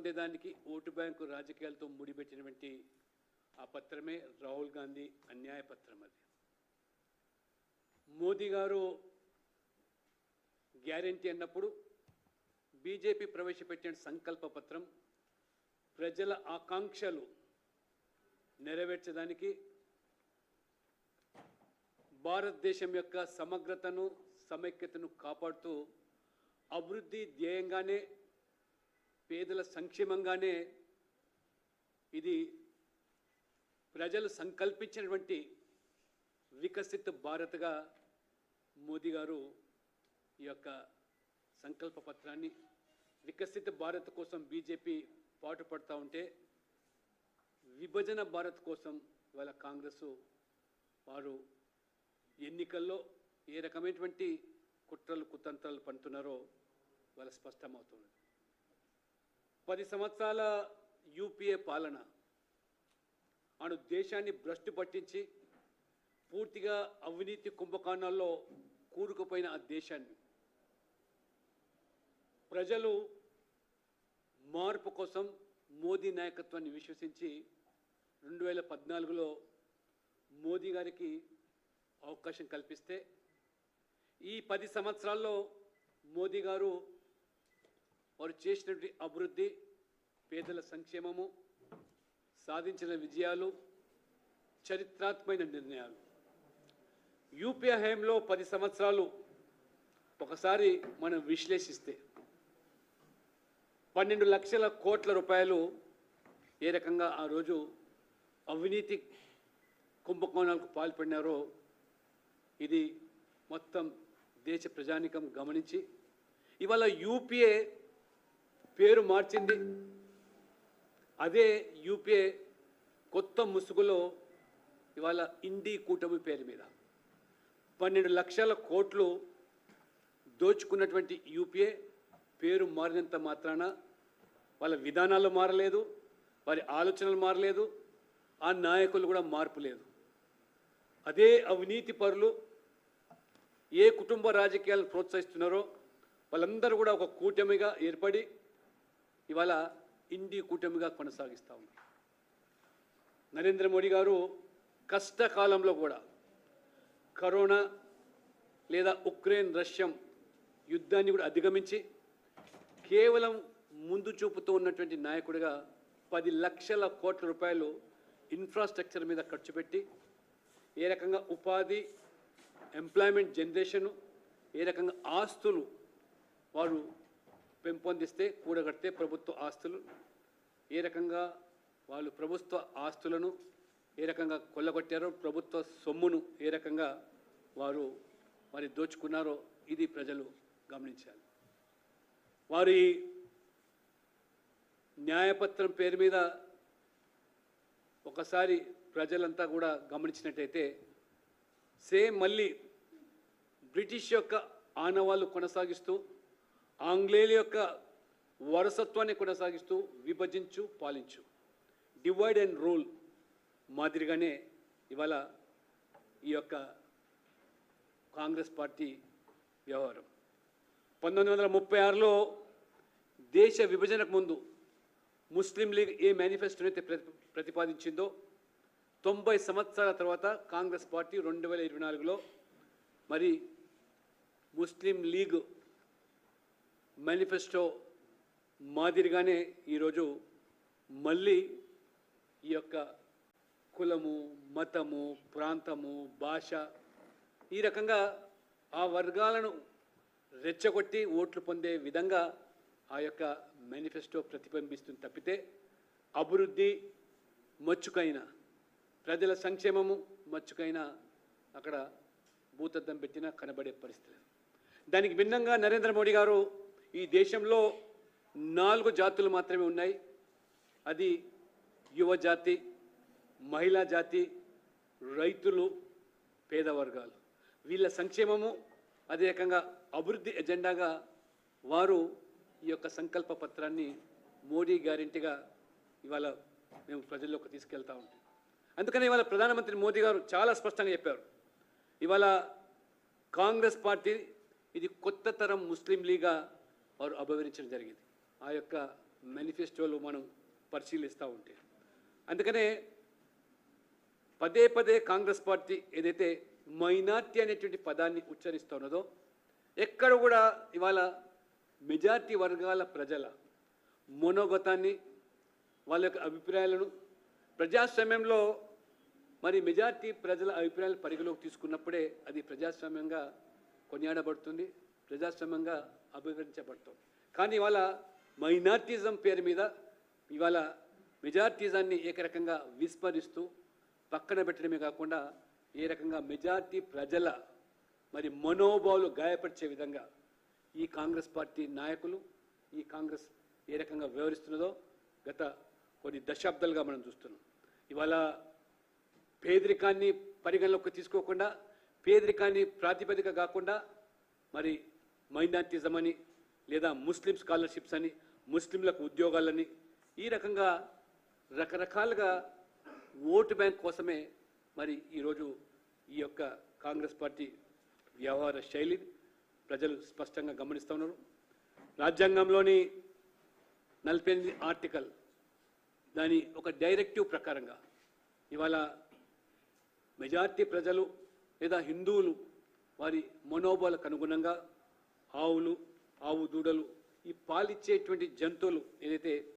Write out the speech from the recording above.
పొందేదానికి vote bank రాజకీయాలతో ముడిపెట్టినటువంటి ఆ పత్రమే రాహుల్ గాంధీ అన్యాయ పత్రం. అది మోదీ గారు గ్యారెంటీ అన్నప్పుడు బీజేపీ ప్రవేశపెట్టిన సంకల్ప పత్రం ప్రజల ఆకాంక్షలు నెరవేర్చడానికి, భారతదేశం యొక్క సమగ్రతను సమైక్యతను కాపాడుతూ అభివృద్ధి ధ్యేయంగానే, పేదల సంక్షేమంగానే ఇది ప్రజలు సంకల్పించినటువంటి వికసిత్ భారత్గా మోదీ గారు ఈ యొక్క సంకల్ప పత్రాన్ని, వికసిత్ భారత్ కోసం బీజేపీ పాటుపడుతూ ఉంటే, విభజన భారత్ కోసం వాళ్ళ కాంగ్రెస్ వారు ఎన్నికల్లో ఏ రకమైనటువంటి కుట్రలు కుతంత్రాలు పండుతున్నారో వాళ్ళ స్పష్టమవుతుంది. 10 సంవత్సరాల యూపీఏ పాలన అను దేశాన్ని భ్రష్టు పట్టించి పూర్తిగా అవినీతి కుంభకోణాల్లో కూరుకుపోయిన ఆ దేశాన్ని ప్రజలు మార్పు కోసం మోదీ నాయకత్వాన్ని విశ్వసించి 2014లో మోదీ గారికి అవకాశం కల్పిస్తే, ఈ 10 సంవత్సరాల్లో మోదీ గారు వారు చేసినటువంటి అభివృద్ధి, పేదల సంక్షేమము, సాధించిన విజయాలు, చరిత్రాత్మకమైన నిర్ణయాలు. యూపీఏ హయాంలో 10 సంవత్సరాలు ఒకసారి మనం విశ్లేషిస్తే 12 లక్షల కోట్ల రూపాయలు ఏ రకంగా ఆ రోజు అవినీతి కుంభకోణాలకు పాల్పడినారో ఇది మొత్తం దేశ ప్రజానికం గమనించి ఇవాళ యూపీఏ పేరు మార్చింది. అదే యూపీఏ కొత్త ముసుగులో ఇవాళ ఇండి కూటమి పేరు మీద 12 లక్షల కోట్లు దోచుకున్నటువంటి యూపీఏ పేరు మారినంత మాత్రాన వాళ్ళ విధానాలు మారలేదు, వారి ఆలోచనలు మారలేదు, ఆ నాయకులు కూడా మార్పు లేదు. అదే అవినీతి పరులు ఏ కుటుంబ రాజకీయాలను ప్రోత్సహిస్తున్నారో వాళ్ళందరూ కూడా ఒక కూటమిగా ఏర్పడి ఇవాళ ఇండి కూటమిగా కొనసాగిస్తూ ఉన్నారు. నరేంద్ర మోడీ గారు కష్టకాలంలో కూడా కరోనా లేదా ఉక్రెయిన్ రష్యా యుద్ధాన్ని కూడా అధిగమించి కేవలం ముందు చూపుతూ ఉన్నటువంటి నాయకుడిగా 10 లక్షల కోట్ల రూపాయలు ఇన్ఫ్రాస్ట్రక్చర్ మీద ఖర్చు పెట్టి ఏ రకంగా ఉపాధి, ఎంప్లాయ్మెంట్ జనరేషను, ఏ రకంగా ఆస్తులు వారు పెంపొందిస్తే కూడగడితే ప్రభుత్వ ఆస్తులు ఏ రకంగా వాళ్ళు ప్రభుత్వ ఆస్తులను ఏ రకంగా కొల్లగొట్టారో, ప్రభుత్వ సొమ్మును ఏ రకంగా వారు మరి దోచుకున్నారో ఇది ప్రజలు గమనించాలి. వారి న్యాయపత్రం పేరు మీద ఒకసారి ప్రజలంతా కూడా గమనించినట్టయితే సేమ్ మళ్ళీ బ్రిటిష్ యొక్క ఆనవాళ్ళు కొనసాగిస్తూ, ఆంగ్లేయుల యొక్క వారసత్వాన్ని కొనసాగిస్తూ విభజించు పాలించు, డివైడ్ అండ్ రూల్ మాదిరిగానే ఇవాళ ఈ యొక్క కాంగ్రెస్ పార్టీ వ్యవహారం. 1936లో దేశ విభజనకు ముందు ముస్లిం లీగ్ ఏ మేనిఫెస్టోని అయితే ప్రతిపాదించిందో 90 సంవత్సరాల తర్వాత కాంగ్రెస్ పార్టీ 2024లో మరి ముస్లిం లీగ్ మేనిఫెస్టో మాదిరిగానే ఈరోజు మళ్ళీ ఈ యొక్క కులము, మతము, ప్రాంతము, భాష ఈ రకంగా ఆ వర్గాలను రెచ్చగొట్టి ఓట్లు పొందే విధంగా ఆ యొక్క మేనిఫెస్టో ప్రతిబింబిస్తుంది తప్పితే అభివృద్ధి మచ్చుకైన, ప్రజల సంక్షేమము మచ్చుకైన అక్కడ భూతద్దం పెట్టినా కనబడే పరిస్థితి. దానికి భిన్నంగా నరేంద్ర మోడీ గారు ఈ దేశంలో 4 జాతులు మాత్రమే ఉన్నాయి. అది యువ జాతి, మహిళా జాతి, రైతులు, పేద వర్గాలు. వీళ్ళ సంక్షేమము అదే రకంగా అభివృద్ధి ఎజెండాగా వారు ఈ యొక్క సంకల్ప పత్రాన్ని మోడీ గ్యారెంటీగా ఇవాళ మేము ప్రజల్లోకి తీసుకెళ్తూ ఉంటాం. అందుకని ఇవాళ ప్రధానమంత్రి మోదీ గారు చాలా స్పష్టంగా చెప్పారు, ఇవాళ కాంగ్రెస్ పార్టీ ఇది కొత్త తరం ముస్లిం లీగ్గా వారు అభివర్ణించడం జరిగింది. ఆ యొక్క మేనిఫెస్టోలో మనం పరిశీలిస్తూ ఉంటే. అందుకనే పదే పదే కాంగ్రెస్ పార్టీ ఏదైతే మైనార్టీ అనేటువంటి పదాన్ని ఉచ్చరిస్తున్నదో ఎక్కడ కూడా ఇవాళ మెజార్టీ వర్గాల ప్రజల మనోగతాన్ని వాళ్ళ యొక్క అభిప్రాయాలను ప్రజాస్వామ్యంలో మరి మెజార్టీ ప్రజల అభిప్రాయాలు పరిగణలోకి తీసుకున్నప్పుడే అది ప్రజాస్వామ్యంగా కొనియాడబడుతుంది, ప్రజాస్వామ్యంగా అభివర్ణించబడుతుంది. కానీ ఇవాళ మైనార్టిజం పేరు మీద ఇవాళ మెజార్టిజాన్ని ఏకరకంగా విస్మరిస్తూ పక్కన పెట్టడమే కాకుండా ఏ రకంగా మెజార్టీ ప్రజల మరి మనోభావాలు గాయపరిచే విధంగా ఈ కాంగ్రెస్ పార్టీ నాయకులు ఈ కాంగ్రెస్ ఏ రకంగా వ్యవహరిస్తున్నదో గత కొన్ని దశాబ్దాలుగా మనం చూస్తున్నాం. ఇవాళ పేదరికాన్ని పరిగణలోకి తీసుకోకుండా, పేదరికాన్ని ప్రాతిపదిక కాకుండా మరి మైనార్టిజం అని లేదా ముస్లిం స్కాలర్షిప్స్ అని, ముస్లింలకు ఉద్యోగాలని ఈ రకంగా రకరకాలుగా ఓటు బ్యాంక్ కోసమే మరి ఈరోజు ఈ యొక్క కాంగ్రెస్ పార్టీ వ్యవహార శైలిని ప్రజలు స్పష్టంగా గమనిస్తూ ఉన్నారు. రాజ్యాంగంలోని 48 ఆర్టికల్ దాని ఒక డైరెక్టివ్ ప్రకారంగా ఇవాళ మెజార్టీ ప్రజలు లేదా హిందువులు వారి మనోభావాలకు అనుగుణంగా ఆవులు, ఆవు దూడలు, ఈ పాలిచ్చేటువంటి జంతువులు ఏదైతే